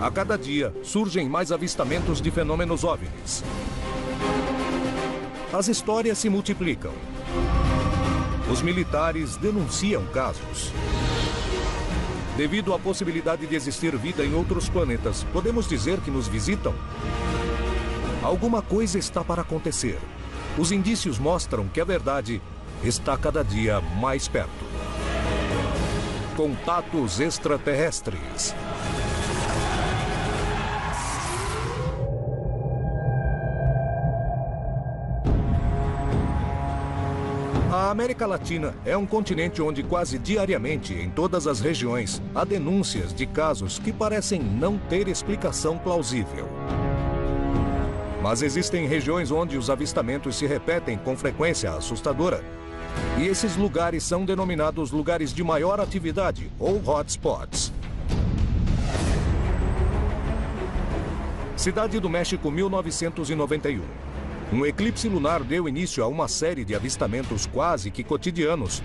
A cada dia, surgem mais avistamentos de fenômenos OVNIs. As histórias se multiplicam. Os militares denunciam casos. Devido à possibilidade de existir vida em outros planetas, podemos dizer que nos visitam? Alguma coisa está para acontecer. Os indícios mostram que a verdade está cada dia mais perto. Contatos extraterrestres. A América Latina é um continente onde quase diariamente, em todas as regiões, há denúncias de casos que parecem não ter explicação plausível. Mas existem regiões onde os avistamentos se repetem com frequência assustadora. E esses lugares são denominados lugares de maior atividade, ou hotspots. Cidade do México, 1991. Um eclipse lunar deu início a uma série de avistamentos quase que cotidianos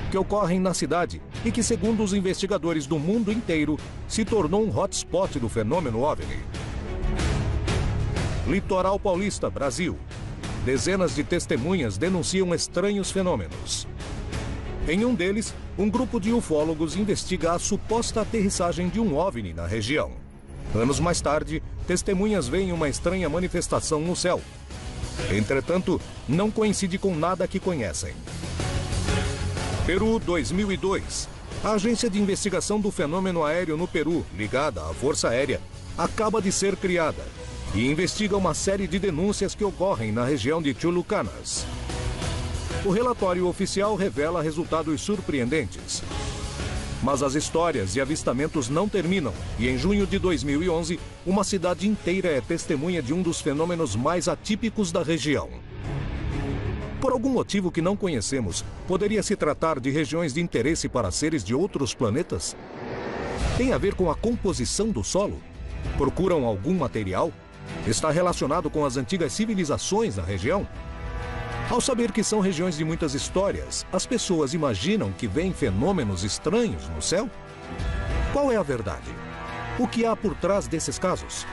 que ocorrem na cidade e que, segundo os investigadores do mundo inteiro, se tornou um hotspot do fenômeno OVNI. Litoral Paulista, Brasil. Dezenas de testemunhas denunciam estranhos fenômenos. Em um deles, um grupo de ufólogos investiga a suposta aterrissagem de um OVNI na região. Anos mais tarde, testemunhas veem uma estranha manifestação no céu. Entretanto, não coincide com nada que conhecem. Peru, 2002. A Agência de Investigação do Fenômeno Aéreo no Peru, ligada à Força Aérea, acaba de ser criada e investiga uma série de denúncias que ocorrem na região de Chulucanas. O relatório oficial revela resultados surpreendentes. Mas as histórias e avistamentos não terminam, e em junho de 2011, uma cidade inteira é testemunha de um dos fenômenos mais atípicos da região. Por algum motivo que não conhecemos, poderia se tratar de regiões de interesse para seres de outros planetas? Tem a ver com a composição do solo? Procuram algum material? Está relacionado com as antigas civilizações da região? Ao saber que são regiões de muitas histórias, as pessoas imaginam que veem fenômenos estranhos no céu? Qual é a verdade? O que há por trás desses casos?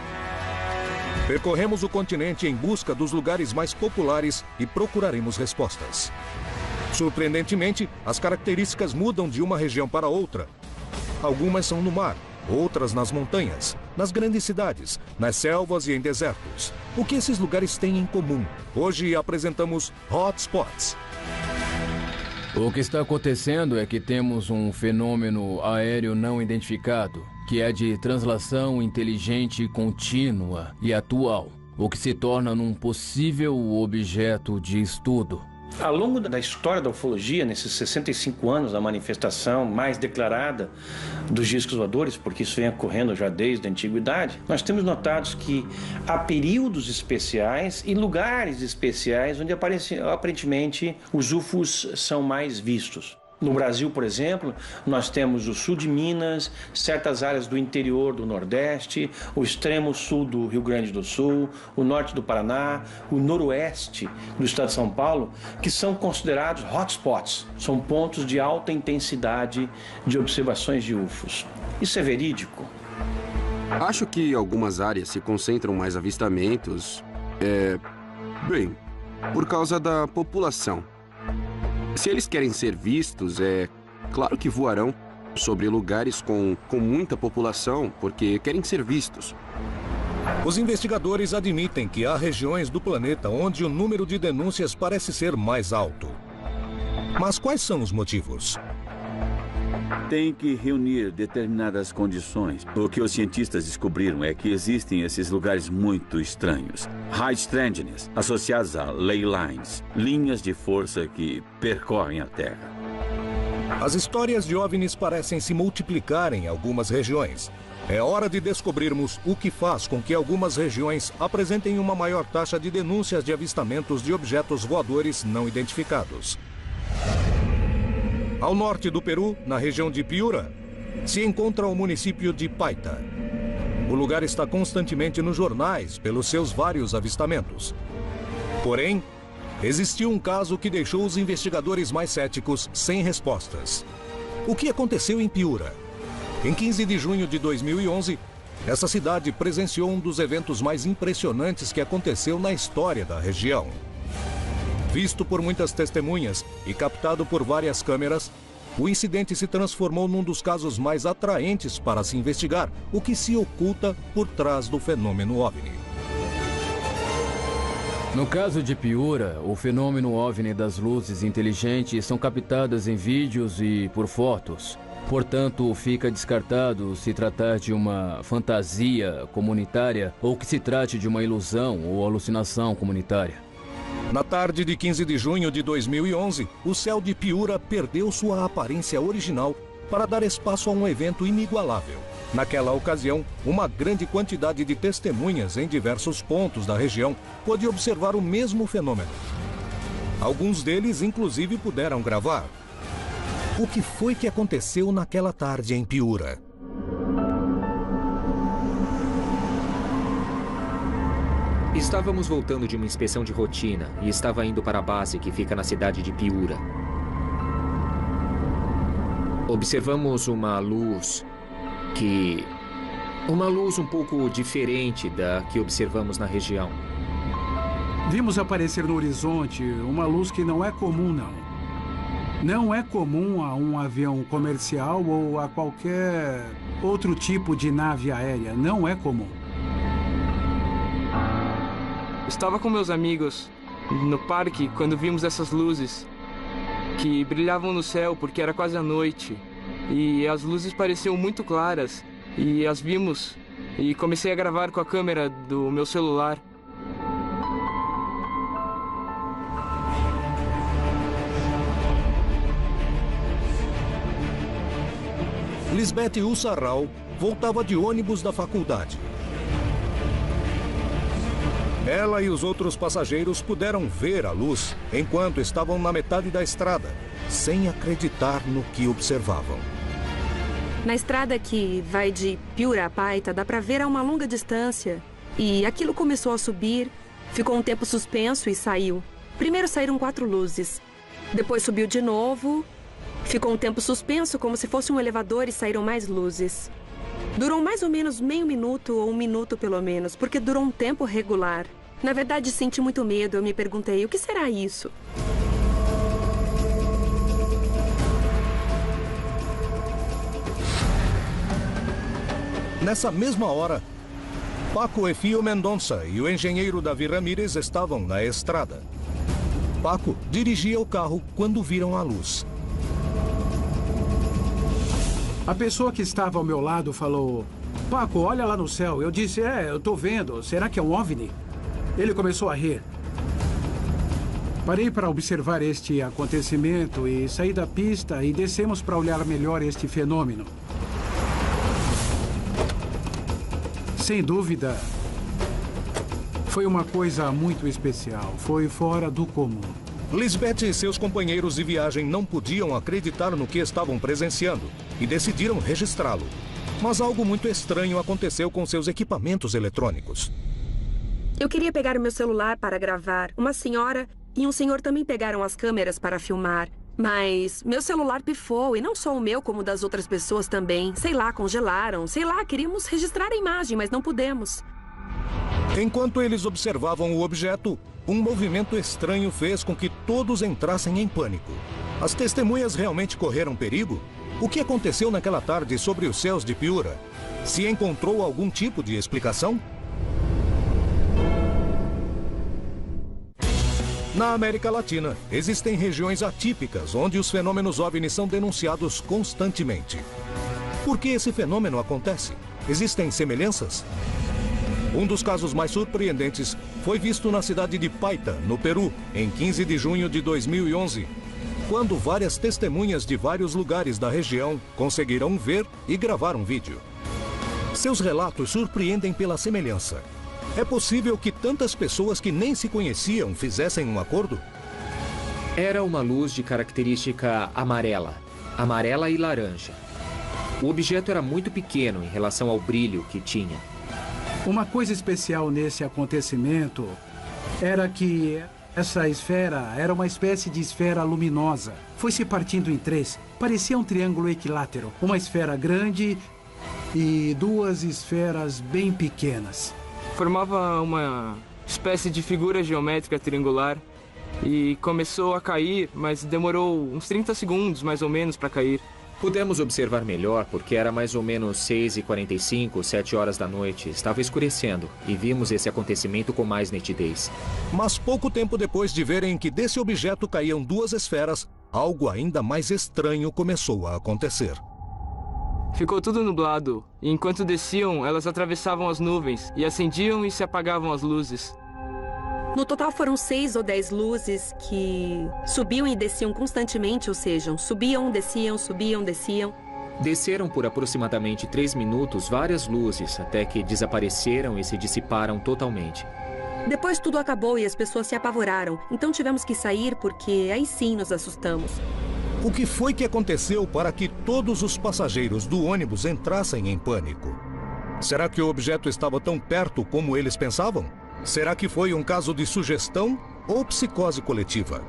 Percorremos o continente em busca dos lugares mais populares e procuraremos respostas. Surpreendentemente, as características mudam de uma região para outra. Algumas são no mar, outras nas montanhas, nas grandes cidades, nas selvas e em desertos. O que esses lugares têm em comum? Hoje apresentamos Hotspots. O que está acontecendo é que temos um fenômeno aéreo não identificado, que é de translação inteligente contínua e atual, o que se torna num possível objeto de estudo. Ao longo da história da ufologia, nesses 65 anos da manifestação mais declarada dos discos voadores, porque isso vem ocorrendo já desde a antiguidade, nós temos notado que há períodos especiais e lugares especiais onde aparentemente os UFOs são mais vistos. No Brasil, por exemplo, nós temos o sul de Minas, certas áreas do interior do Nordeste, o extremo sul do Rio Grande do Sul, o norte do Paraná, o noroeste do estado de São Paulo, que são considerados hotspots, são pontos de alta intensidade de observações de UFOs. Isso é verídico? Acho que algumas áreas se concentram mais avistamentos, bem, por causa da população. Se eles querem ser vistos, é claro que voarão sobre lugares com muita população, porque querem ser vistos. Os investigadores admitem que há regiões do planeta onde o número de denúncias parece ser mais alto. Mas quais são os motivos? Tem que reunir determinadas condições. O que os cientistas descobriram é que existem esses lugares muito estranhos. High strangeness, associados a ley lines, linhas de força que percorrem a Terra. As histórias de OVNIs parecem se multiplicar em algumas regiões. É hora de descobrirmos o que faz com que algumas regiões apresentem uma maior taxa de denúncias de avistamentos de objetos voadores não identificados. Ao norte do Peru, na região de Piura, se encontra o município de Paita. O lugar está constantemente nos jornais pelos seus vários avistamentos. Porém, existiu um caso que deixou os investigadores mais céticos sem respostas. O que aconteceu em Piura? Em 15 de junho de 2011, essa cidade presenciou um dos eventos mais impressionantes que aconteceu na história da região. Visto por muitas testemunhas e captado por várias câmeras, o incidente se transformou num dos casos mais atraentes para se investigar o que se oculta por trás do fenômeno OVNI. No caso de Piura, o fenômeno OVNI das luzes inteligentes são captadas em vídeos e por fotos. Portanto, fica descartado se tratar de uma fantasia comunitária ou que se trate de uma ilusão ou alucinação comunitária. Na tarde de 15 de junho de 2011, o céu de Piura perdeu sua aparência original para dar espaço a um evento inigualável. Naquela ocasião, uma grande quantidade de testemunhas em diversos pontos da região pôde observar o mesmo fenômeno. Alguns deles, inclusive, puderam gravar. O que foi que aconteceu naquela tarde em Piura? Estávamos voltando de uma inspeção de rotina e estava indo para a base que fica na cidade de Piura. Observamos uma luz um pouco diferente da que observamos na região. Vimos aparecer no horizonte uma luz que não é comum, não. Não é comum a um avião comercial ou a qualquer outro tipo de nave aérea. Não é comum. Estava com meus amigos no parque quando vimos essas luzes que brilhavam no céu porque era quase a noite. E as luzes pareciam muito claras e as vimos e comecei a gravar com a câmera do meu celular. Lisbeth Ussarral voltava de ônibus da faculdade. Ela e os outros passageiros puderam ver a luz enquanto estavam na metade da estrada, sem acreditar no que observavam. Na estrada que vai de Piura a Paita, dá para ver a uma longa distância. E aquilo começou a subir, ficou um tempo suspenso e saiu. Primeiro saíram 4 luzes. Depois subiu de novo, ficou um tempo suspenso como se fosse um elevador e saíram mais luzes. Durou mais ou menos meio minuto ou 1 minuto pelo menos, porque durou um tempo regular. Na verdade, senti muito medo. Eu me perguntei, o que será isso? Nessa mesma hora, Paco Efio Mendonça e o engenheiro Davi Ramírez estavam na estrada. Paco dirigia o carro quando viram a luz. A pessoa que estava ao meu lado falou: Paco, olha lá no céu. Eu disse, eu tô vendo. Será que é um OVNI? Ele começou a rir. Parei para observar este acontecimento e saí da pista e descemos para olhar melhor este fenômeno. Sem dúvida, foi uma coisa muito especial. Foi fora do comum. Lisbeth e seus companheiros de viagem não podiam acreditar no que estavam presenciando e decidiram registrá-lo. Mas algo muito estranho aconteceu com seus equipamentos eletrônicos. Eu queria pegar o meu celular para gravar. Uma senhora e um senhor também pegaram as câmeras para filmar. Mas meu celular pifou, e não só o meu, como o das outras pessoas também. Sei lá, congelaram. Sei lá, queríamos registrar a imagem, mas não pudemos. Enquanto eles observavam o objeto, um movimento estranho fez com que todos entrassem em pânico. As testemunhas realmente correram perigo? O que aconteceu naquela tarde sobre os céus de Piura? Se encontrou algum tipo de explicação? Na América Latina, existem regiões atípicas onde os fenômenos OVNI são denunciados constantemente. Por que esse fenômeno acontece? Existem semelhanças? Um dos casos mais surpreendentes foi visto na cidade de Paita, no Peru, em 15 de junho de 2011, quando várias testemunhas de vários lugares da região conseguiram ver e gravar um vídeo. Seus relatos surpreendem pela semelhança. É possível que tantas pessoas que nem se conheciam fizessem um acordo? Era uma luz de característica amarela e laranja. O objeto era muito pequeno em relação ao brilho que tinha. Uma coisa especial nesse acontecimento era que essa esfera era uma espécie de esfera luminosa. Foi se partindo em 3. Parecia um triângulo equilátero. Uma esfera grande e duas esferas bem pequenas. Formava uma espécie de figura geométrica triangular e começou a cair, mas demorou uns 30 segundos mais ou menos para cair. Pudemos observar melhor porque era mais ou menos 6h45, 7 horas da noite. Estava escurecendo e vimos esse acontecimento com mais nitidez. Mas pouco tempo depois de verem que desse objeto caíam duas esferas, algo ainda mais estranho começou a acontecer. Ficou tudo nublado e enquanto desciam, elas atravessavam as nuvens e acendiam e se apagavam as luzes. No total foram 6 ou 10 luzes que subiam e desciam constantemente, ou seja, subiam, desciam. Desceram por aproximadamente 3 minutos várias luzes, até que desapareceram e se dissiparam totalmente. Depois tudo acabou e as pessoas se apavoraram, então tivemos que sair porque aí sim nos assustamos. O que foi que aconteceu para que todos os passageiros do ônibus entrassem em pânico? Será que o objeto estava tão perto como eles pensavam? Será que foi um caso de sugestão ou psicose coletiva?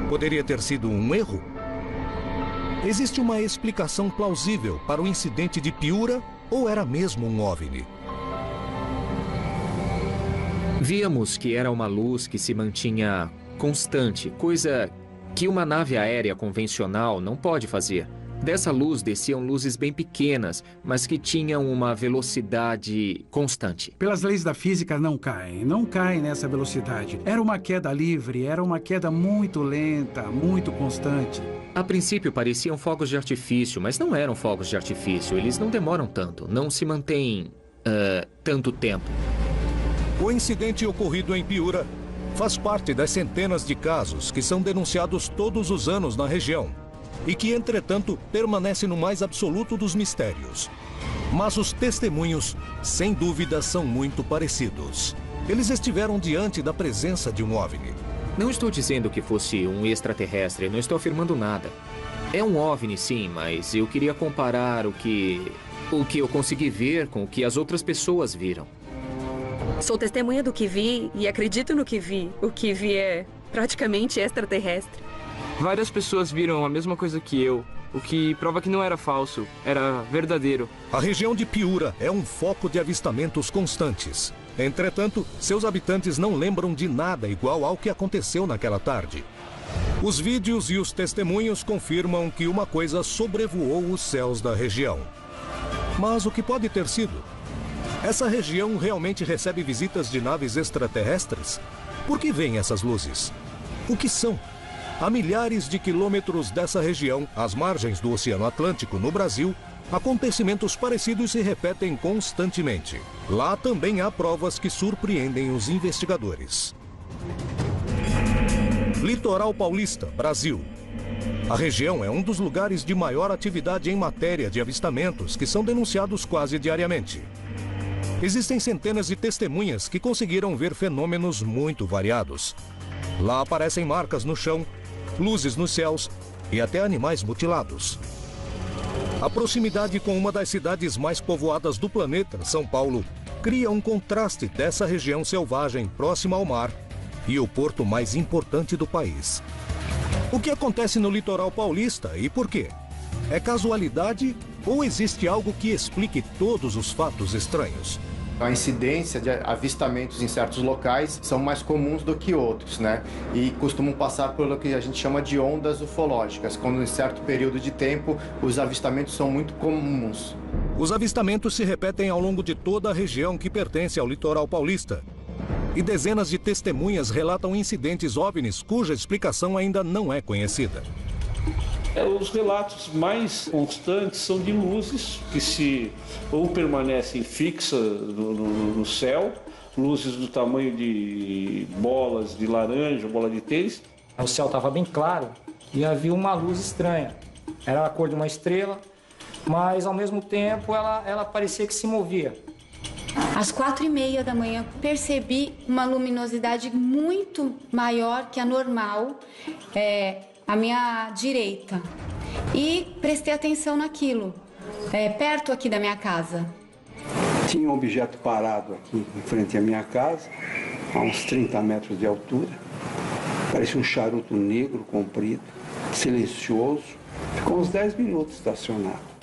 Poderia ter sido um erro? Existe uma explicação plausível para o incidente de Piura ou era mesmo um OVNI? Víamos que era uma luz que se mantinha constante, coisa que uma nave aérea convencional não pode fazer. Dessa luz desciam luzes bem pequenas, mas que tinham uma velocidade constante. Pelas leis da física não caem nessa velocidade. Era uma queda livre, era uma queda muito lenta, muito constante. A princípio pareciam fogos de artifício, mas não eram fogos de artifício. Eles não demoram tanto, não se mantêm tanto tempo. O incidente ocorrido em Piura faz parte das centenas de casos que são denunciados todos os anos na região e que, entretanto, permanece no mais absoluto dos mistérios. Mas os testemunhos, sem dúvida, são muito parecidos. Eles estiveram diante da presença de um OVNI. Não estou dizendo que fosse um extraterrestre, não estou afirmando nada. É um OVNI, sim, mas eu queria comparar o que eu consegui ver com o que as outras pessoas viram. Sou testemunha do que vi e acredito no que vi. O que vi é praticamente extraterrestre. Várias pessoas viram a mesma coisa que eu, o que prova que não era falso, era verdadeiro. A região de Piura é um foco de avistamentos constantes. Entretanto, seus habitantes não lembram de nada igual ao que aconteceu naquela tarde. Os vídeos e os testemunhos confirmam que uma coisa sobrevoou os céus da região. Mas o que pode ter sido? Essa região realmente recebe visitas de naves extraterrestres? Por que vêm essas luzes? O que são? A milhares de quilômetros dessa região, às margens do Oceano Atlântico, no Brasil, acontecimentos parecidos se repetem constantemente. Lá também há provas que surpreendem os investigadores. Litoral Paulista, Brasil. A região é um dos lugares de maior atividade em matéria de avistamentos que são denunciados quase diariamente. Existem centenas de testemunhas que conseguiram ver fenômenos muito variados. Lá aparecem marcas no chão, luzes nos céus e até animais mutilados. A proximidade com uma das cidades mais povoadas do planeta, São Paulo, cria um contraste dessa região selvagem próxima ao mar e o porto mais importante do país. O que acontece no litoral paulista e por quê? É casualidade ou existe algo que explique todos os fatos estranhos? A incidência de avistamentos em certos locais são mais comuns do que outros, né? E costumam passar pelo que a gente chama de ondas ufológicas, quando em certo período de tempo os avistamentos são muito comuns. Os avistamentos se repetem ao longo de toda a região que pertence ao litoral paulista. E dezenas de testemunhas relatam incidentes OVNIs cuja explicação ainda não é conhecida. Os relatos mais constantes são de luzes que se ou permanecem fixas no céu, luzes do tamanho de bolas de laranja, bola de tênis. O céu estava bem claro e havia uma luz estranha. Era a cor de uma estrela, mas ao mesmo tempo ela parecia que se movia. Às 4h30 da manhã, percebi uma luminosidade muito maior que a normal, à minha direita. E prestei atenção naquilo, perto aqui da minha casa. Tinha um objeto parado aqui em frente à minha casa, a uns 30 metros de altura. Parecia um charuto negro, comprido, silencioso. Ficou uns 10 minutos estacionado.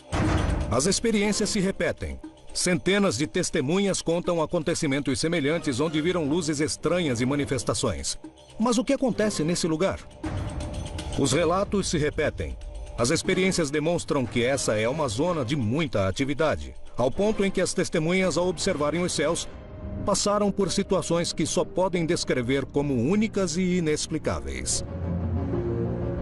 As experiências se repetem. Centenas de testemunhas contam acontecimentos semelhantes onde viram luzes estranhas e manifestações. Mas o que acontece nesse lugar? Os relatos se repetem. As experiências demonstram que essa é uma zona de muita atividade, ao ponto em que as testemunhas, ao observarem os céus, passaram por situações que só podem descrever como únicas e inexplicáveis.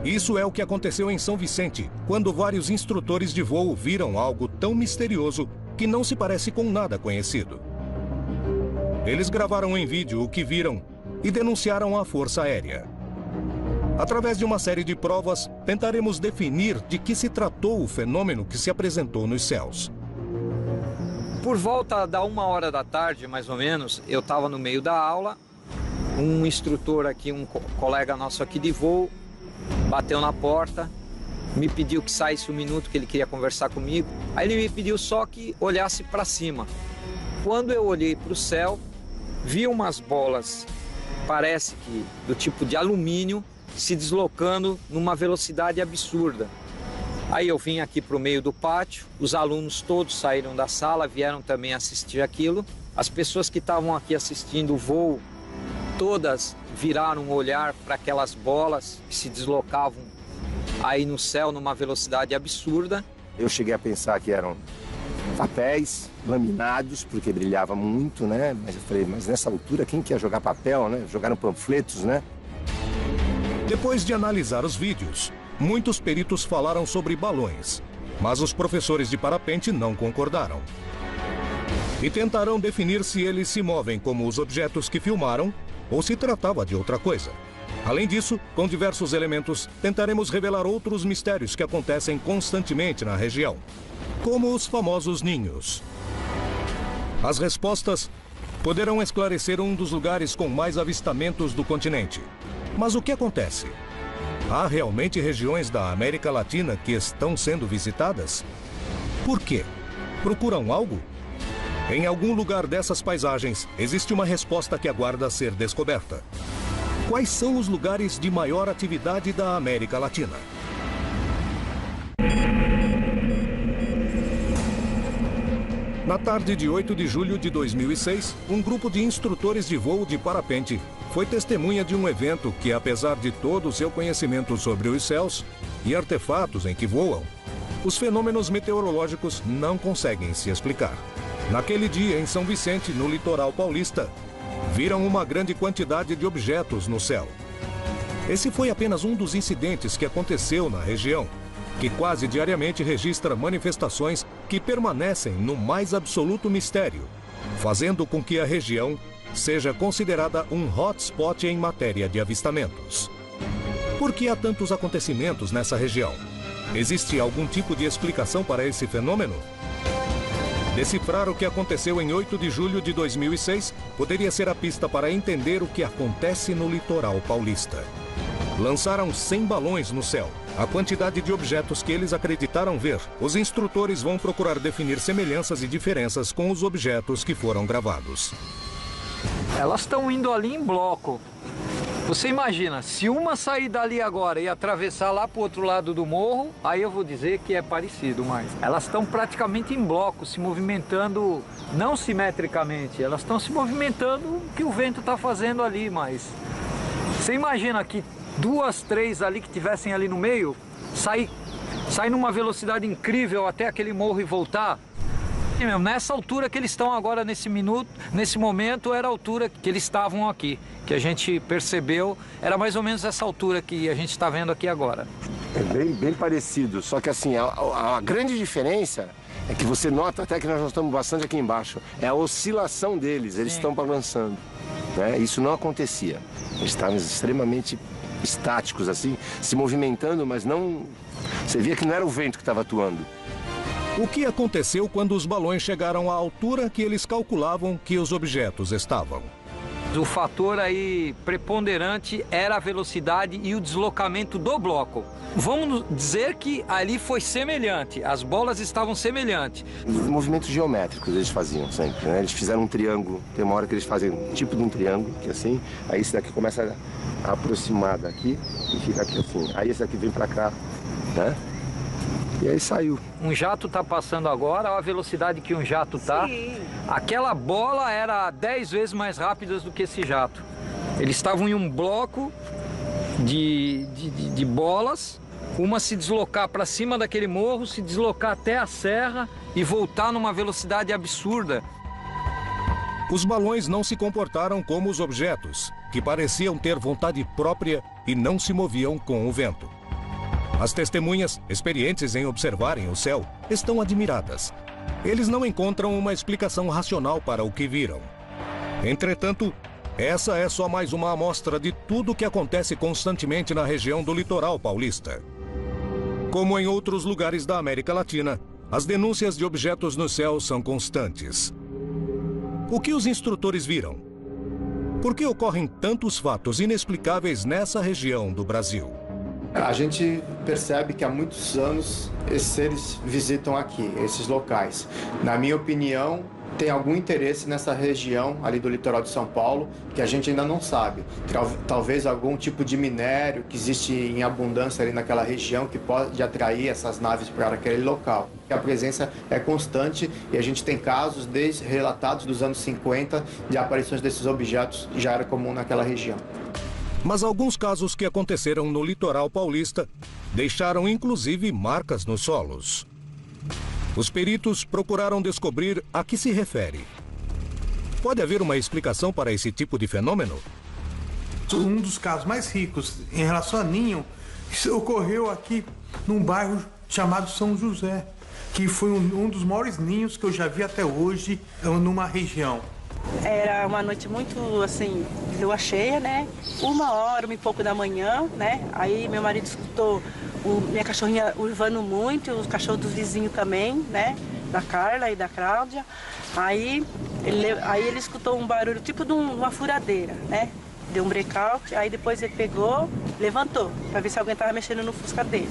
Isso é o que aconteceu em São Vicente, quando vários instrutores de voo viram algo tão misterioso que não se parece com nada conhecido. Eles gravaram em vídeo o que viram e denunciaram à Força Aérea. Através de uma série de provas, tentaremos definir de que se tratou o fenômeno que se apresentou nos céus. Por volta da 1h da tarde, mais ou menos, eu estava no meio da aula. Um instrutor aqui, um colega nosso aqui de voo, bateu na porta, me pediu que saísse um minuto, que ele queria conversar comigo. Aí ele me pediu só que olhasse para cima. Quando eu olhei para o céu, vi umas bolas, parece que do tipo de alumínio, se deslocando numa velocidade absurda. Aí eu vim aqui para o meio do pátio, os alunos todos saíram da sala, vieram também assistir aquilo. As pessoas que estavam aqui assistindo o voo, todas viraram o olhar para aquelas bolas que se deslocavam aí no céu numa velocidade absurda. Eu cheguei a pensar que eram papéis laminados, porque brilhava muito, né? Mas eu falei, mas nessa altura quem quer jogar papel, né? Jogaram panfletos, né? Depois de analisar os vídeos, muitos peritos falaram sobre balões, mas os professores de parapente não concordaram. E tentarão definir se eles se movem como os objetos que filmaram ou se tratava de outra coisa. Além disso, com diversos elementos, tentaremos revelar outros mistérios que acontecem constantemente na região, como os famosos ninhos. As respostas poderão esclarecer um dos lugares com mais avistamentos do continente. Mas o que acontece? Há realmente regiões da América Latina que estão sendo visitadas? Por quê? Procuram algo? Em algum lugar dessas paisagens, existe uma resposta que aguarda ser descoberta. Quais são os lugares de maior atividade da América Latina? Na tarde de 8 de julho de 2006, um grupo de instrutores de voo de parapente foi testemunha de um evento que, apesar de todo o seu conhecimento sobre os céus e artefatos em que voam, os fenômenos meteorológicos não conseguem se explicar. Naquele dia, em São Vicente, no litoral paulista, viram uma grande quantidade de objetos no céu. Esse foi apenas um dos incidentes que aconteceu na região, que quase diariamente registra manifestações que permanecem no mais absoluto mistério, fazendo com que a região seja considerada um hotspot em matéria de avistamentos. Por que há tantos acontecimentos nessa região? Existe algum tipo de explicação para esse fenômeno? Decifrar o que aconteceu em 8 de julho de 2006 poderia ser a pista para entender o que acontece no litoral paulista. Lançaram 100 balões no céu, a quantidade de objetos que eles acreditaram ver. Os instrutores vão procurar definir semelhanças e diferenças com os objetos que foram gravados. Elas estão indo ali em bloco. Você imagina, se uma sair dali agora e atravessar lá para o outro lado do morro, aí eu vou dizer que é parecido, mas elas estão praticamente em bloco, se movimentando, não simetricamente, elas estão se movimentando o que o vento está fazendo ali, mas você imagina que 2, 3 ali que tivessem ali no meio, sair numa velocidade incrível até aquele morro e voltar. Nessa altura que eles estão agora nesse momento, era a altura que eles estavam aqui, que a gente percebeu, era mais ou menos essa altura que a gente está vendo aqui agora. É bem parecido, só que assim, a grande diferença é que você nota até que nós estamos bastante aqui embaixo, é a oscilação deles, eles estão balançando, né? Isso não acontecia, eles estavam extremamente estáticos assim, se movimentando, mas não, você via que não era o vento que estava atuando. O que aconteceu quando os balões chegaram à altura que eles calculavam que os objetos estavam? O fator aí preponderante era a velocidade e o deslocamento do bloco. Vamos dizer que ali foi semelhante, as bolas estavam semelhantes. Movimentos geométricos eles faziam sempre, né? Eles fizeram um triângulo, tem uma hora que eles fazem um tipo de um triângulo, que assim, aí esse daqui começa a aproximar daqui e fica aqui assim. Aí esse daqui vem pra cá, né? E aí saiu. Um jato está passando agora, olha a velocidade que um jato está. Aquela bola era 10 vezes mais rápida do que esse jato. Eles estavam em um bloco de bolas, uma se deslocar para cima daquele morro, se deslocar até a serra e voltar numa velocidade absurda. Os balões não se comportaram como os objetos, que pareciam ter vontade própria e não se moviam com o vento. As testemunhas, experientes em observarem o céu, estão admiradas. Eles não encontram uma explicação racional para o que viram. Entretanto, essa é só mais uma amostra de tudo o que acontece constantemente na região do litoral paulista. Como em outros lugares da América Latina, as denúncias de objetos no céu são constantes. O que os instrutores viram? Por que ocorrem tantos fatos inexplicáveis nessa região do Brasil? A gente percebe que há muitos anos esses seres visitam aqui, esses locais. Na minha opinião, tem algum interesse nessa região ali do litoral de São Paulo que a gente ainda não sabe. Talvez algum tipo de minério que existe em abundância ali naquela região que pode atrair essas naves para aquele local. A presença é constante e a gente tem casos relatados dos anos 50 de aparições desses objetos que já era comum naquela região. Mas alguns casos que aconteceram no litoral paulista deixaram inclusive marcas nos solos. Os peritos procuraram descobrir a que se refere. Pode haver uma explicação para esse tipo de fenômeno? Um dos casos mais ricos em relação a ninho ocorreu aqui num bairro chamado São José, que foi um dos maiores ninhos que eu já vi até hoje numa região. Era uma noite muito, assim, de lua cheia, né? 1h e pouco da manhã, né? Aí meu marido escutou minha cachorrinha uivando muito, os cachorros dos vizinhos também, né? Da Carla e da Cláudia. Aí ele escutou um barulho tipo de uma furadeira, né? Deu um breakout, aí depois ele pegou, levantou, para ver se alguém estava mexendo no fusca dele.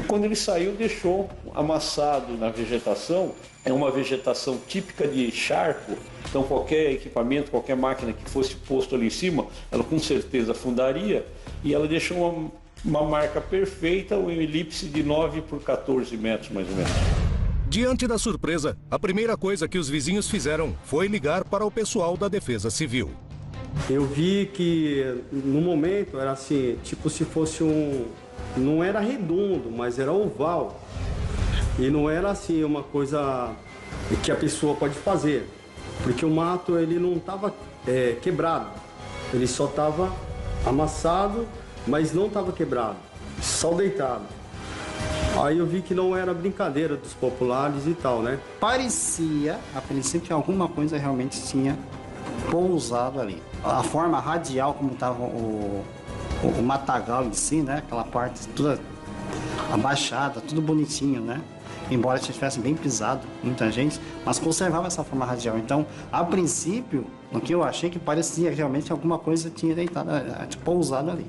Quando ele saiu, deixou amassado na vegetação. É uma vegetação típica de charco, então qualquer equipamento, qualquer máquina que fosse posto ali em cima, ela com certeza afundaria, e ela deixou uma marca perfeita, uma elipse de 9 por 14 metros, mais ou menos. Diante da surpresa, a primeira coisa que os vizinhos fizeram foi ligar para o pessoal da Defesa Civil. Eu vi que no momento era assim, tipo se fosse não era redondo, mas era oval. E não era assim uma coisa que a pessoa pode fazer, porque o mato ele não estava quebrado, ele só estava amassado, mas não estava quebrado, só deitado. Aí eu vi que não era brincadeira dos populares e tal, né? Parecia, a princípio, que alguma coisa realmente tinha pousado ali. A forma radial como estava o matagal em si, né? Aquela parte toda abaixada, tudo bonitinho, né? Embora estivesse bem pisado, muita gente, mas conservava essa forma radial. Então, a princípio, o que eu achei que parecia realmente alguma coisa tinha deitado, pousado ali.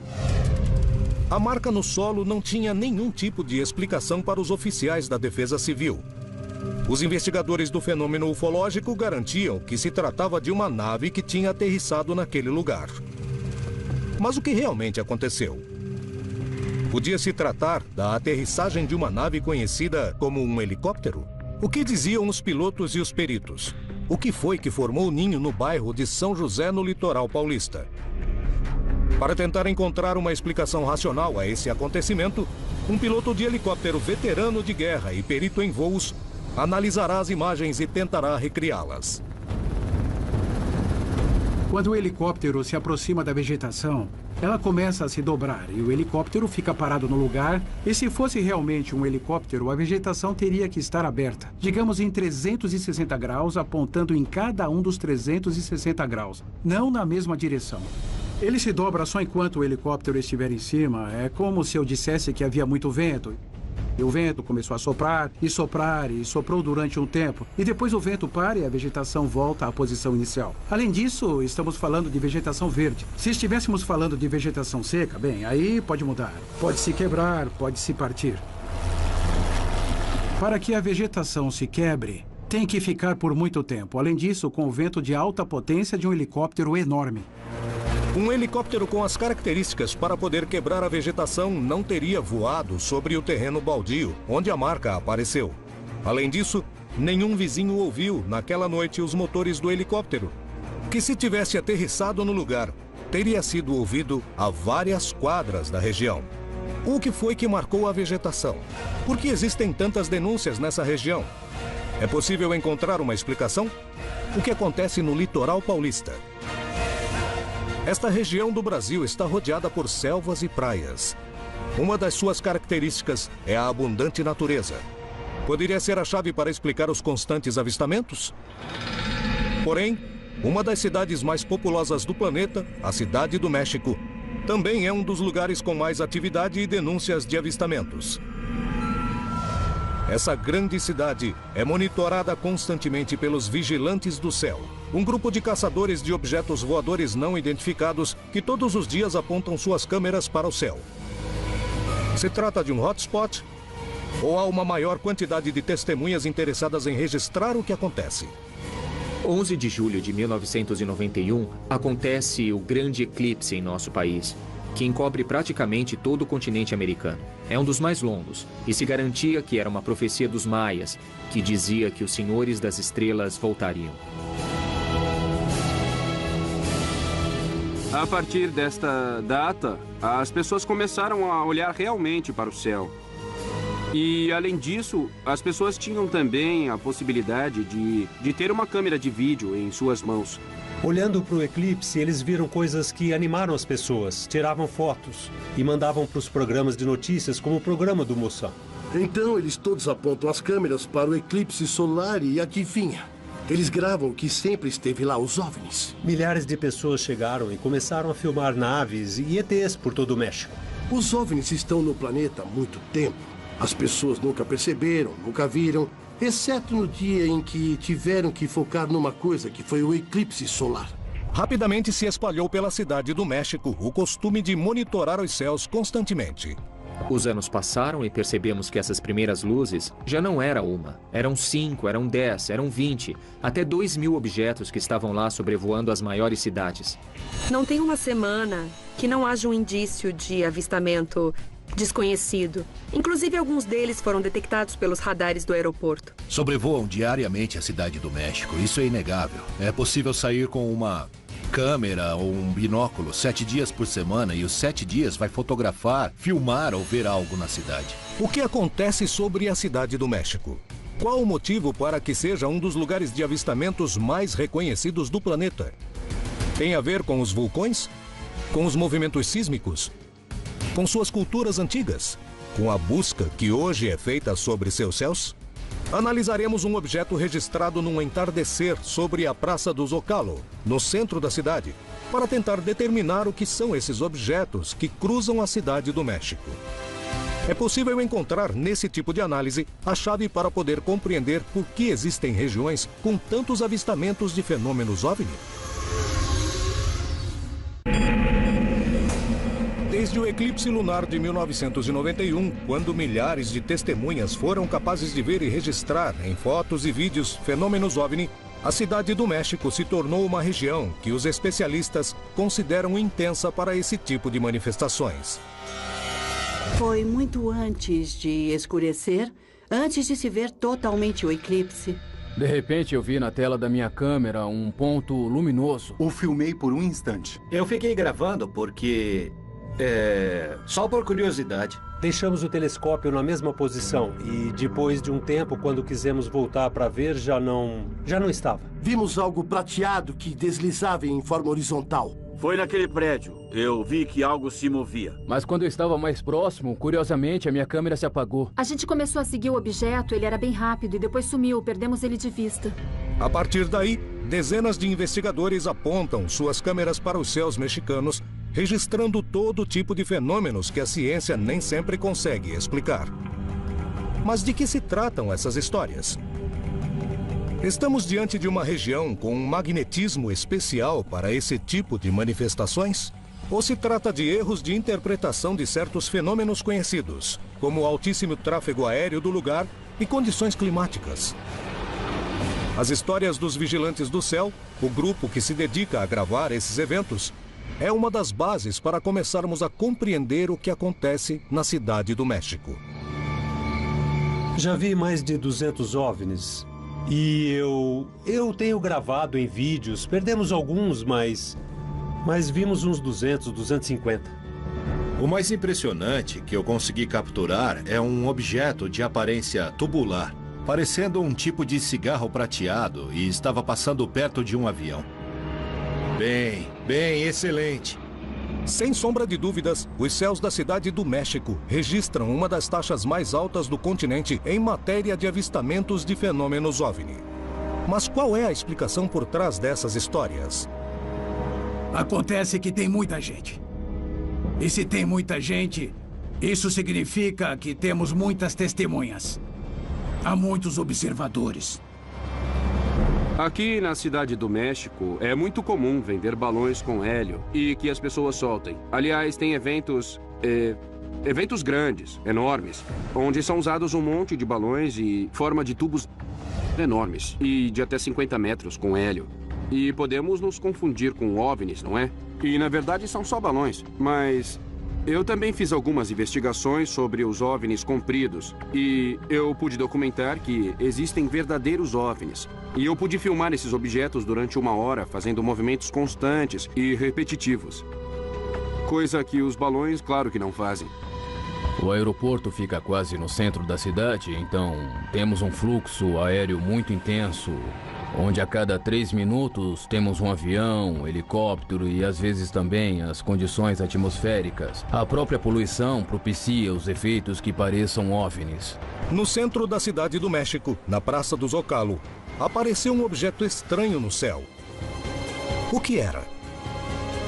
A marca no solo não tinha nenhum tipo de explicação para os oficiais da Defesa Civil. Os investigadores do fenômeno ufológico garantiam que se tratava de uma nave que tinha aterrissado naquele lugar. Mas o que realmente aconteceu? Podia se tratar da aterrissagem de uma nave conhecida como um helicóptero? O que diziam os pilotos e os peritos? O que foi que formou o ninho no bairro de São José, no litoral paulista? Para tentar encontrar uma explicação racional a esse acontecimento, um piloto de helicóptero veterano de guerra e perito em voos analisará as imagens e tentará recriá-las. Quando o helicóptero se aproxima da vegetação, ela começa a se dobrar e o helicóptero fica parado no lugar. E se fosse realmente um helicóptero, a vegetação teria que estar aberta, digamos em 360 graus, apontando em cada um dos 360 graus, não na mesma direção. Ele se dobra só enquanto o helicóptero estiver em cima. É como se eu dissesse que havia muito vento. E o vento começou a soprar e soprar e soprou durante um tempo. E depois o vento para e a vegetação volta à posição inicial. Além disso, estamos falando de vegetação verde. Se estivéssemos falando de vegetação seca, bem, aí pode mudar. Pode se quebrar, pode se partir. Para que a vegetação se quebre, tem que ficar por muito tempo. Além disso, com o vento de alta potência de um helicóptero enorme. Um helicóptero com as características para poder quebrar a vegetação não teria voado sobre o terreno baldio, onde a marca apareceu. Além disso, nenhum vizinho ouviu, naquela noite, os motores do helicóptero, que se tivesse aterrissado no lugar, teria sido ouvido a várias quadras da região. O que foi que marcou a vegetação? Por que existem tantas denúncias nessa região? É possível encontrar uma explicação? O que acontece no litoral paulista? Esta região do Brasil está rodeada por selvas e praias. Uma das suas características é a abundante natureza. Poderia ser a chave para explicar os constantes avistamentos? Porém, uma das cidades mais populosas do planeta, a Cidade do México, também é um dos lugares com mais atividade e denúncias de avistamentos. Essa grande cidade é monitorada constantemente pelos Vigilantes do Céu, um grupo de caçadores de objetos voadores não identificados que todos os dias apontam suas câmeras para o céu. Se trata de um hotspot ou há uma maior quantidade de testemunhas interessadas em registrar o que acontece? 11 de julho de 1991, acontece o grande eclipse em nosso país, que encobre praticamente todo o continente americano. É um dos mais longos, e se garantia que era uma profecia dos maias, que dizia que os senhores das estrelas voltariam. A partir desta data, as pessoas começaram a olhar realmente para o céu. E, além disso, as pessoas tinham também a possibilidade de ter uma câmera de vídeo em suas mãos. Olhando para o eclipse, eles viram coisas que animaram as pessoas, tiravam fotos e mandavam para os programas de notícias, como o programa do Moção. Então, eles todos apontam as câmeras para o eclipse solar e adivinha? Eles gravam que sempre esteve lá, os OVNIs. Milhares de pessoas chegaram e começaram a filmar naves e ETs por todo o México. Os OVNIs estão no planeta há muito tempo. As pessoas nunca perceberam, nunca viram, exceto no dia em que tiveram que focar numa coisa, que foi o eclipse solar. Rapidamente se espalhou pela Cidade do México o costume de monitorar os céus constantemente. Os anos passaram e percebemos que essas primeiras luzes já não era uma. Eram 5, eram 10, eram 20, até 2.000 objetos que estavam lá sobrevoando as maiores cidades. Não tem uma semana que não haja um indício de avistamento desconhecido. Inclusive, alguns deles foram detectados pelos radares do aeroporto. Sobrevoam diariamente a Cidade do México. Isso é inegável. É possível sair com uma câmera ou um binóculo 7 dias por semana e os 7 dias vai fotografar, filmar ou ver algo na cidade. O que acontece sobre a Cidade do México? Qual o motivo para que seja um dos lugares de avistamentos mais reconhecidos do planeta? Tem a ver com os vulcões? Com os movimentos sísmicos? Com suas culturas antigas? Com a busca que hoje é feita sobre seus céus? Analisaremos um objeto registrado num entardecer sobre a Praça do Zocalo, no centro da cidade, para tentar determinar o que são esses objetos que cruzam a Cidade do México. É possível encontrar nesse tipo de análise a chave para poder compreender por que existem regiões com tantos avistamentos de fenômenos OVNI. Desde o eclipse lunar de 1991, quando milhares de testemunhas foram capazes de ver e registrar em fotos e vídeos fenômenos OVNI, a Cidade do México se tornou uma região que os especialistas consideram intensa para esse tipo de manifestações. Foi muito antes de escurecer, antes de se ver totalmente o eclipse. De repente eu vi na tela da minha câmera um ponto luminoso. O filmei por um instante. Eu fiquei gravando porque... só por curiosidade. Deixamos o telescópio na mesma posição e depois de um tempo, quando quisemos voltar para ver, já não estava. Vimos algo prateado que deslizava em forma horizontal. Foi naquele prédio. Eu vi que algo se movia. Mas quando eu estava mais próximo, curiosamente, a minha câmera se apagou. A gente começou a seguir o objeto, ele era bem rápido e depois sumiu, perdemos ele de vista. A partir daí, dezenas de investigadores apontam suas câmeras para os céus mexicanos, registrando todo tipo de fenômenos que a ciência nem sempre consegue explicar. Mas de que se tratam essas histórias? Estamos diante de uma região com um magnetismo especial para esse tipo de manifestações? Ou se trata de erros de interpretação de certos fenômenos conhecidos, como o altíssimo tráfego aéreo do lugar e condições climáticas? As histórias dos Vigilantes do Céu, o grupo que se dedica a gravar esses eventos, é uma das bases para começarmos a compreender o que acontece na Cidade do México. Já vi mais de 200 OVNIs. E eu tenho gravado em vídeos. Perdemos alguns, mas vimos uns 200, 250. O mais impressionante que eu consegui capturar é um objeto de aparência tubular, parecendo um tipo de cigarro prateado, e estava passando perto de um avião. Bem, excelente. Sem sombra de dúvidas, os céus da Cidade do México registram uma das taxas mais altas do continente em matéria de avistamentos de fenômenos OVNI. Mas qual é a explicação por trás dessas histórias? Acontece que tem muita gente. E se tem muita gente, isso significa que temos muitas testemunhas. Há muitos observadores. Aqui na Cidade do México, é muito comum vender balões com hélio e que as pessoas soltem. Aliás, tem eventos grandes, enormes, onde são usados um monte de balões e forma de tubos enormes e de até 50 metros com hélio. E podemos nos confundir com OVNIs, não é? E na verdade são só balões, mas eu também fiz algumas investigações sobre os OVNIs compridos e eu pude documentar que existem verdadeiros OVNIs. E eu pude filmar esses objetos durante 1 hora, fazendo movimentos constantes e repetitivos. Coisa que os balões, claro que não fazem. O aeroporto fica quase no centro da cidade, então temos um fluxo aéreo muito intenso, onde a cada 3 minutos temos um avião, um helicóptero e às vezes também as condições atmosféricas. A própria poluição propicia os efeitos que pareçam OVNIs. No centro da Cidade do México, na Praça do Zócalo, apareceu um objeto estranho no céu. O que era?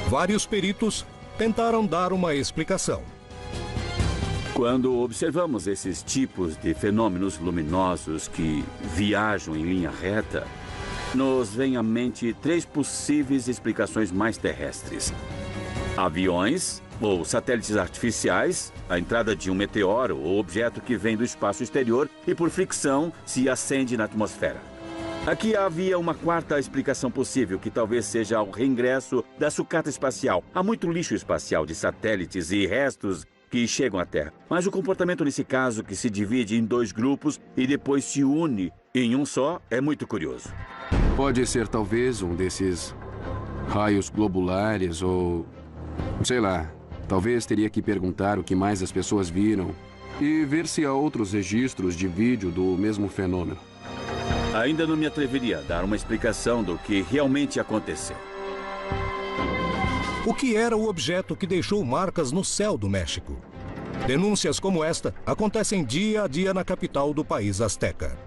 Vários peritos tentaram dar uma explicação. Quando observamos esses tipos de fenômenos luminosos que viajam em linha reta, nos vem à mente 3 possíveis explicações mais terrestres: aviões ou satélites artificiais, a entrada de um meteoro ou objeto que vem do espaço exterior e por fricção se acende na atmosfera. Aqui havia uma 4ª explicação possível, que talvez seja o reingresso da sucata espacial. Há muito lixo espacial de satélites e restos que chegam à Terra. Mas o comportamento nesse caso, que se divide em 2 grupos e depois se une em um só, é muito curioso. Pode ser talvez um desses raios globulares ou... sei lá, talvez teria que perguntar o que mais as pessoas viram e ver se há outros registros de vídeo do mesmo fenômeno. Ainda não me atreveria a dar uma explicação do que realmente aconteceu. O que era o objeto que deixou marcas no céu do México? Denúncias como esta acontecem dia a dia na capital do país azteca.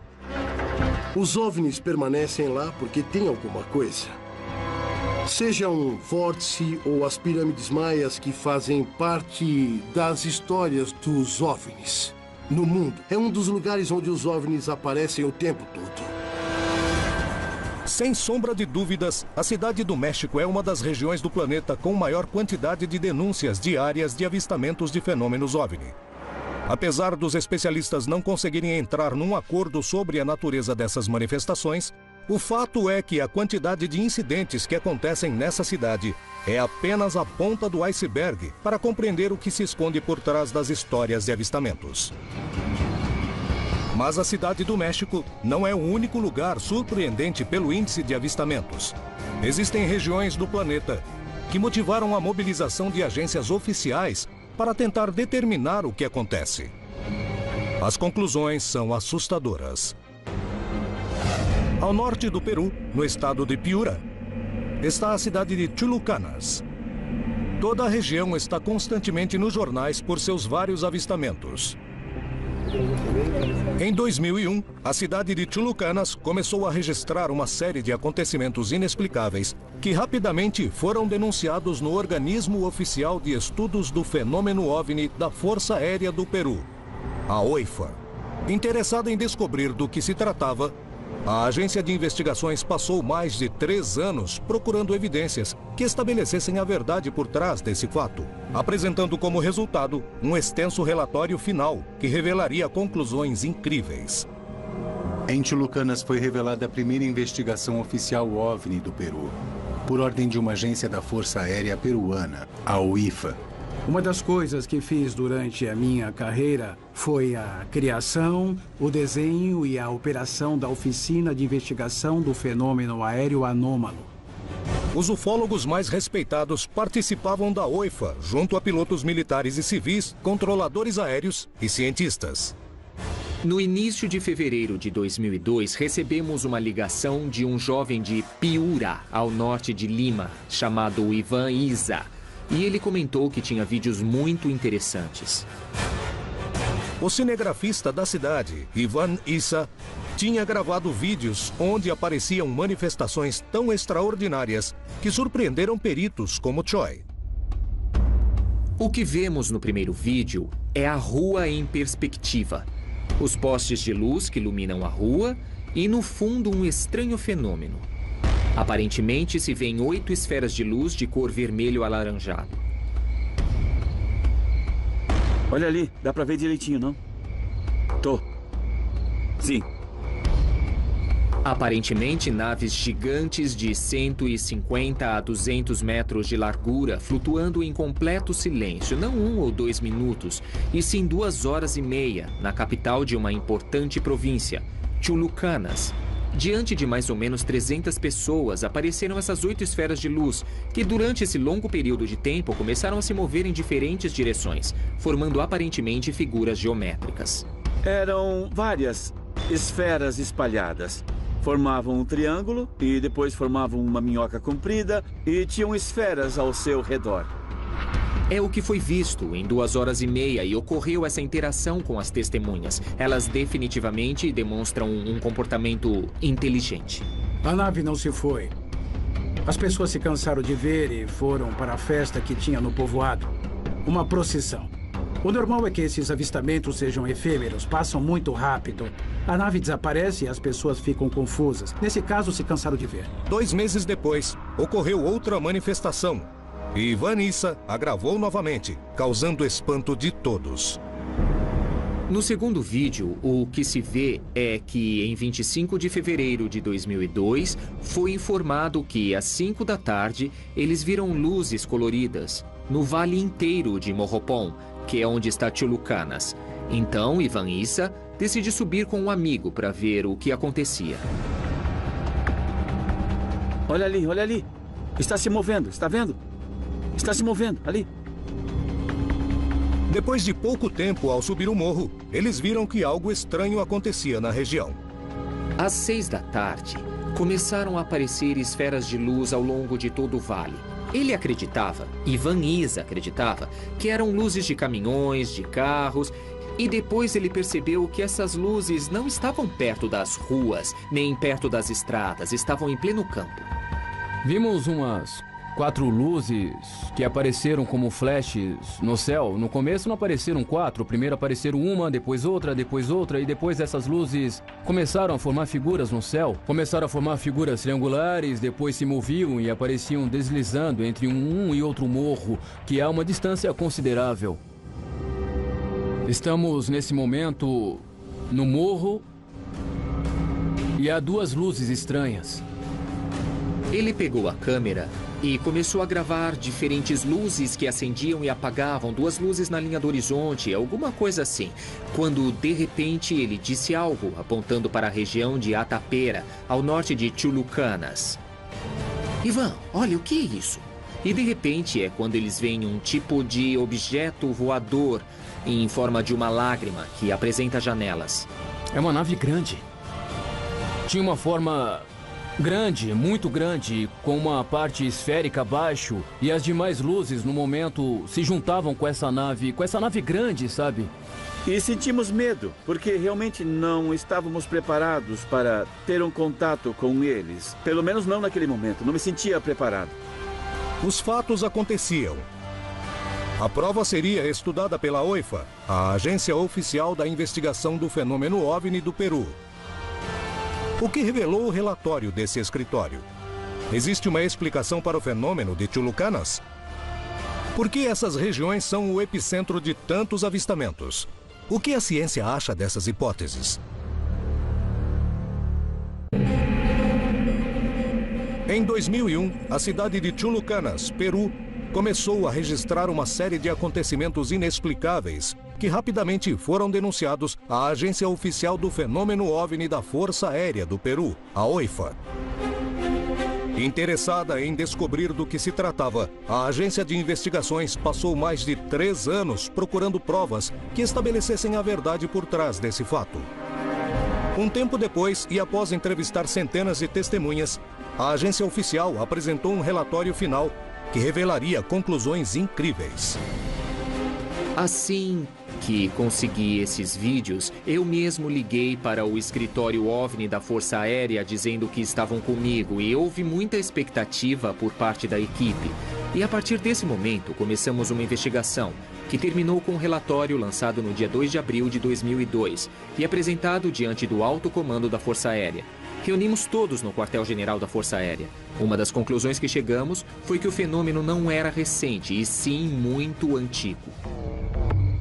Os OVNIs permanecem lá porque tem alguma coisa. Seja um vórtice ou as pirâmides maias que fazem parte das histórias dos OVNIs no mundo. É um dos lugares onde os OVNIs aparecem o tempo todo. Sem sombra de dúvidas, a Cidade do México é uma das regiões do planeta com maior quantidade de denúncias diárias de avistamentos de fenômenos OVNI. Apesar dos especialistas não conseguirem entrar num acordo sobre a natureza dessas manifestações, o fato é que a quantidade de incidentes que acontecem nessa cidade é apenas a ponta do iceberg para compreender o que se esconde por trás das histórias de avistamentos. Mas a Cidade do México não é o único lugar surpreendente pelo índice de avistamentos. Existem regiões do planeta que motivaram a mobilização de agências oficiais para tentar determinar o que acontece. As conclusões são assustadoras. Ao norte do Peru, no estado de Piura, está a cidade de Chulucanas. Toda a região está constantemente nos jornais por seus vários avistamentos. Em 2001, a cidade de Chulucanas começou a registrar uma série de acontecimentos inexplicáveis que rapidamente foram denunciados no Organismo Oficial de Estudos do Fenômeno OVNI da Força Aérea do Peru, a OIFA. Interessada em descobrir do que se tratava, a agência de investigações passou mais de 3 anos procurando evidências que estabelecessem a verdade por trás desse fato, apresentando como resultado um extenso relatório final que revelaria conclusões incríveis. Em Chulucanas foi revelada a primeira investigação oficial OVNI do Peru. por ordem de uma agência da Força Aérea Peruana, a UIFA. Uma das coisas que fiz durante a minha carreira foi a criação, o desenho e a operação da Oficina de Investigação do Fenômeno Aéreo Anômalo. Os ufólogos mais respeitados participavam da OIFA, junto a pilotos militares e civis, controladores aéreos e cientistas. No início de fevereiro de 2002, recebemos uma ligação de um jovem de Piura, ao norte de Lima, chamado Ivan Isa. E ele comentou que tinha vídeos muito interessantes. O cinegrafista da cidade, Ivan Isa, tinha gravado vídeos onde apareciam manifestações tão extraordinárias que surpreenderam peritos como Choi. O que vemos no primeiro vídeo é a rua em perspectiva. Os postes de luz que iluminam a rua e, no fundo, um estranho fenômeno. Aparentemente, se vêem 8 esferas de luz de cor vermelho alaranjado. Olha ali, dá pra ver direitinho, não? Sim. Aparentemente, naves gigantes de 150 a 200 metros de largura, flutuando em completo silêncio, não 1 ou 2 minutos, e sim 2 horas e meia, na capital de uma importante província, Chulucanas. Diante de mais ou menos 300 pessoas, apareceram essas 8 esferas de luz, que durante esse longo período de tempo começaram a se mover em diferentes direções, formando aparentemente figuras geométricas. Eram várias esferas espalhadas. Formavam um triângulo e depois formavam uma minhoca comprida e tinham esferas ao seu redor. É o que foi visto em 2 horas e meia e ocorreu essa interação com as testemunhas. Elas definitivamente demonstram um comportamento inteligente. A nave não se foi. As pessoas se cansaram de ver e foram para a festa que tinha no povoado. Uma procissão. O normal é que esses avistamentos sejam efêmeros, passam muito rápido. A nave desaparece e as pessoas ficam confusas. Nesse caso, se cansaram de ver. 2 meses depois, ocorreu outra manifestação. E Ivan Isa a gravou novamente, causando espanto de todos. No segundo vídeo, o que se vê é que em 25 de fevereiro de 2002, foi informado que às 5 da tarde, eles viram luzes coloridas no vale inteiro de Morropón, que é onde está Chulucanas. Então, Ivan Isa decide subir com um amigo para ver o que acontecia. Olha ali. Está se movendo, está vendo? Está se movendo, ali. Depois de pouco tempo, ao subir o morro, eles viram que algo estranho acontecia na região. Às 6 da tarde, começaram a aparecer esferas de luz ao longo de todo o vale. Ele acreditava, Ivan Isa acreditava, que eram luzes de caminhões, de carros, e depois ele percebeu que essas luzes não estavam perto das ruas, nem perto das estradas, estavam em pleno campo. Vimos umas 4 luzes que apareceram como flashes no céu. No começo não apareceram 4, primeiro apareceram uma, depois outra, e depois essas luzes começaram a formar figuras no céu. Começaram a formar figuras triangulares, depois se moviam e apareciam deslizando entre um e outro morro, que há uma distância considerável. Estamos nesse momento no morro e há 2 luzes estranhas. Ele pegou a câmera e começou a gravar diferentes luzes que acendiam e apagavam, 2 luzes na linha do horizonte, alguma coisa assim. Quando, de repente, ele disse algo, apontando para a região de Atapera, ao norte de Chulucanas. Ivan, olha, o que é isso? E, de repente, é quando eles veem um tipo de objeto voador em forma de uma lágrima que apresenta janelas. É uma nave grande. Tinha uma forma grande, muito grande, com uma parte esférica abaixo, e as demais luzes no momento se juntavam com essa nave grande, sabe? E sentimos medo, porque realmente não estávamos preparados para ter um contato com eles. Pelo menos não naquele momento, não me sentia preparado. Os fatos aconteciam. A prova seria estudada pela OIFA, a Agência Oficial da Investigação do Fenômeno OVNI do Peru. O que revelou o relatório desse escritório? Existe uma explicação para o fenômeno de Chulucanas? Por que essas regiões são o epicentro de tantos avistamentos? O que a ciência acha dessas hipóteses? Em 2001, a cidade de Chulucanas, Peru, começou a registrar uma série de acontecimentos inexplicáveis que rapidamente foram denunciados à Agência Oficial do Fenômeno OVNI da Força Aérea do Peru, a OIFA. Interessada em descobrir do que se tratava, a agência de investigações passou mais de 3 anos procurando provas que estabelecessem a verdade por trás desse fato. Um tempo depois, e após entrevistar centenas de testemunhas, a agência oficial apresentou um relatório final que revelaria conclusões incríveis. Assim que consegui esses vídeos, eu mesmo liguei para o escritório OVNI da Força Aérea dizendo que estavam comigo e houve muita expectativa por parte da equipe. E a partir desse momento, começamos uma investigação que terminou com um relatório lançado no dia 2 de abril de 2002 e apresentado diante do alto comando da Força Aérea. Reunimos todos no quartel-general da Força Aérea. Uma das conclusões que chegamos foi que o fenômeno não era recente, e sim muito antigo.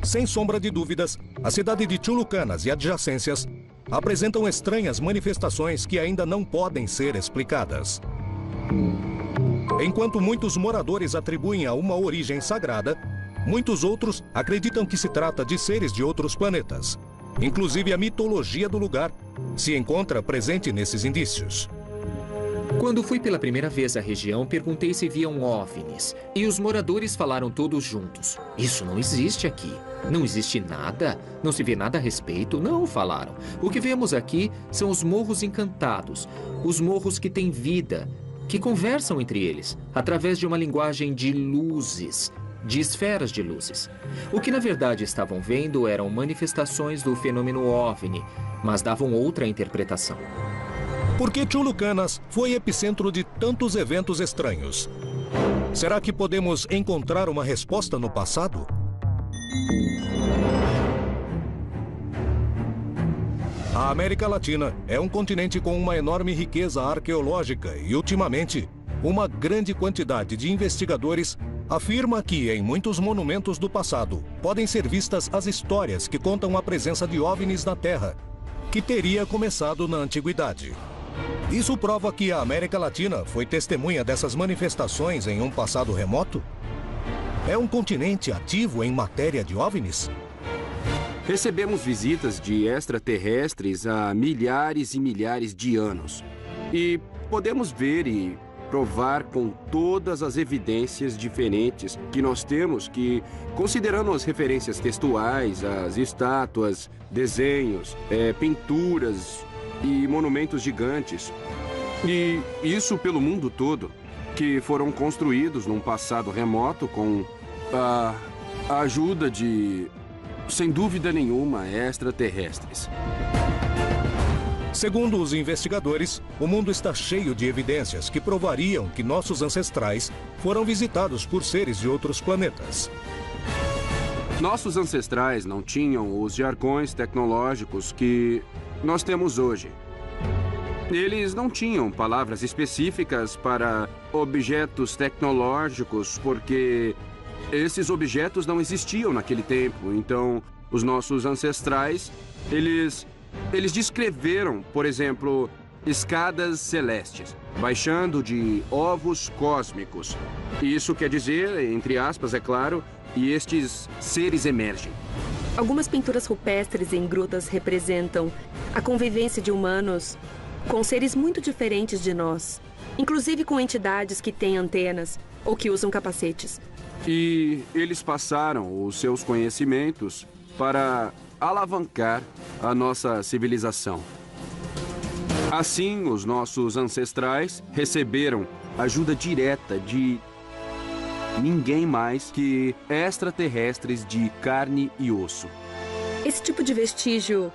Sem sombra de dúvidas, a cidade de Chulucanas e adjacências apresentam estranhas manifestações que ainda não podem ser explicadas. Enquanto muitos moradores atribuem a uma origem sagrada, muitos outros acreditam que se trata de seres de outros planetas. Inclusive a mitologia do lugar se encontra presente nesses indícios. Quando fui pela primeira vez à região, perguntei se viam OVNIs. E os moradores falaram todos juntos. Isso não existe aqui. Não existe nada. Não se vê nada a respeito. Não, falaram. O que vemos aqui são os morros encantados. Os morros que têm vida, que conversam entre eles, através de uma linguagem de luzes, de esferas de luzes. O que na verdade estavam vendo eram manifestações do fenômeno OVNI, mas davam outra interpretação. Por que Chulucanas foi epicentro de tantos eventos estranhos? Será que podemos encontrar uma resposta no passado? A América Latina é um continente com uma enorme riqueza arqueológica e, ultimamente, uma grande quantidade de investigadores afirma que, em muitos monumentos do passado, podem ser vistas as histórias que contam a presença de OVNIs na Terra, que teria começado na Antiguidade. Isso prova que a América Latina foi testemunha dessas manifestações em um passado remoto? É um continente ativo em matéria de OVNIs? Recebemos visitas de extraterrestres há milhares e milhares de anos. E podemos ver e provar com todas as evidências diferentes que nós temos que, considerando as referências textuais, as estátuas, desenhos, pinturas e monumentos gigantes. E isso pelo mundo todo, que foram construídos num passado remoto com a ajuda de, sem dúvida nenhuma, extraterrestres. Segundo os investigadores, o mundo está cheio de evidências que provariam que nossos ancestrais foram visitados por seres de outros planetas. Nossos ancestrais não tinham os jargões tecnológicos que nós temos hoje. Eles não tinham palavras específicas para objetos tecnológicos, porque esses objetos não existiam naquele tempo. Então, os nossos ancestrais, eles descreveram, por exemplo, escadas celestes, baixando de ovos cósmicos. Isso quer dizer, entre aspas, é claro, e estes seres emergem. Algumas pinturas rupestres em grutas representam a convivência de humanos com seres muito diferentes de nós, inclusive com entidades que têm antenas ou que usam capacetes. E eles passaram os seus conhecimentos para alavancar a nossa civilização. Assim, os nossos ancestrais receberam ajuda direta de ninguém mais que extraterrestres de carne e osso. Esse tipo de vestígio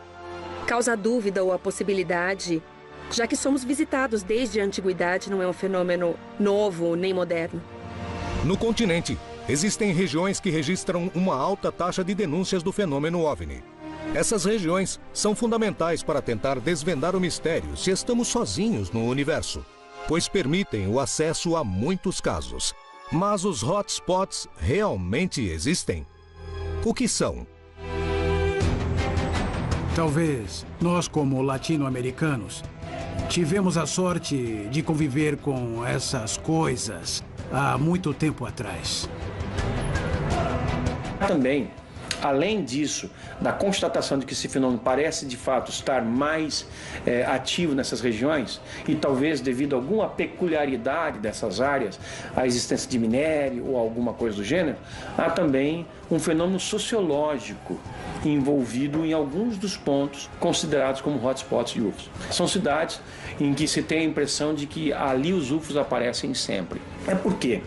causa dúvida ou a possibilidade, já que somos visitados desde a antiguidade, não é um fenômeno novo nem moderno. No continente, existem regiões que registram uma alta taxa de denúncias do fenômeno OVNI. Essas regiões são fundamentais para tentar desvendar o mistério se estamos sozinhos no universo, pois permitem o acesso a muitos casos. Mas os hotspots realmente existem? O que são? Talvez nós, como latino-americanos, Tivemos a sorte de conviver com essas coisas há muito tempo atrás. Também, além disso, da constatação de que esse fenômeno parece de fato estar mais ativo nessas regiões, e talvez devido a alguma peculiaridade dessas áreas, a existência de minério ou alguma coisa do gênero, há também um fenômeno sociológico envolvido em alguns dos pontos considerados como hotspots de UFOs. São cidades em que se tem a impressão de que ali os UFOs aparecem sempre. É porque,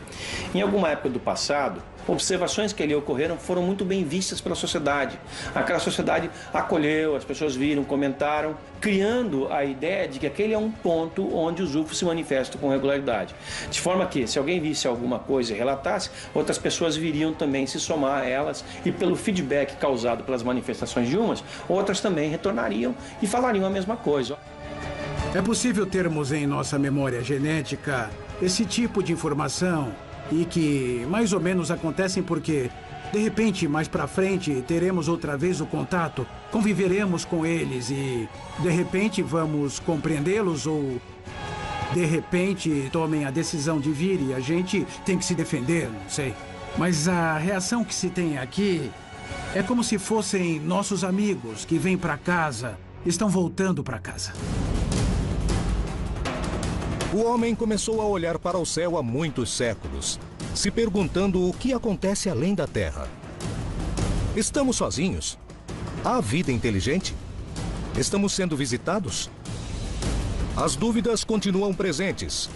em alguma época do passado, observações que ali ocorreram foram muito bem vistas pela sociedade. Aquela sociedade acolheu, as pessoas viram, comentaram, criando a ideia de que aquele é um ponto onde os UFOs se manifestam com regularidade. De forma que, se alguém visse alguma coisa e relatasse, outras pessoas viriam também se somar a elas, e pelo feedback causado pelas manifestações de umas, outras também retornariam e falariam a mesma coisa. É possível termos em nossa memória genética esse tipo de informação e que mais ou menos acontecem porque, de repente, mais pra frente, teremos outra vez o contato, conviveremos com eles e, de repente, vamos compreendê-los ou, de repente, tomem a decisão de vir e a gente tem que se defender, não sei. Mas a reação que se tem aqui é como se fossem nossos amigos que vêm pra casa, estão voltando pra casa. O homem começou a olhar para o céu há muitos séculos, se perguntando o que acontece além da Terra. Estamos sozinhos? Há vida inteligente? Estamos sendo visitados? As dúvidas continuam presentes,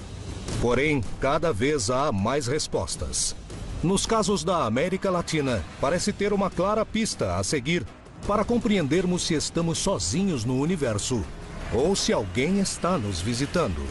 porém, cada vez há mais respostas. Nos casos da América Latina, parece ter uma clara pista a seguir para compreendermos se estamos sozinhos no universo ou se alguém está nos visitando.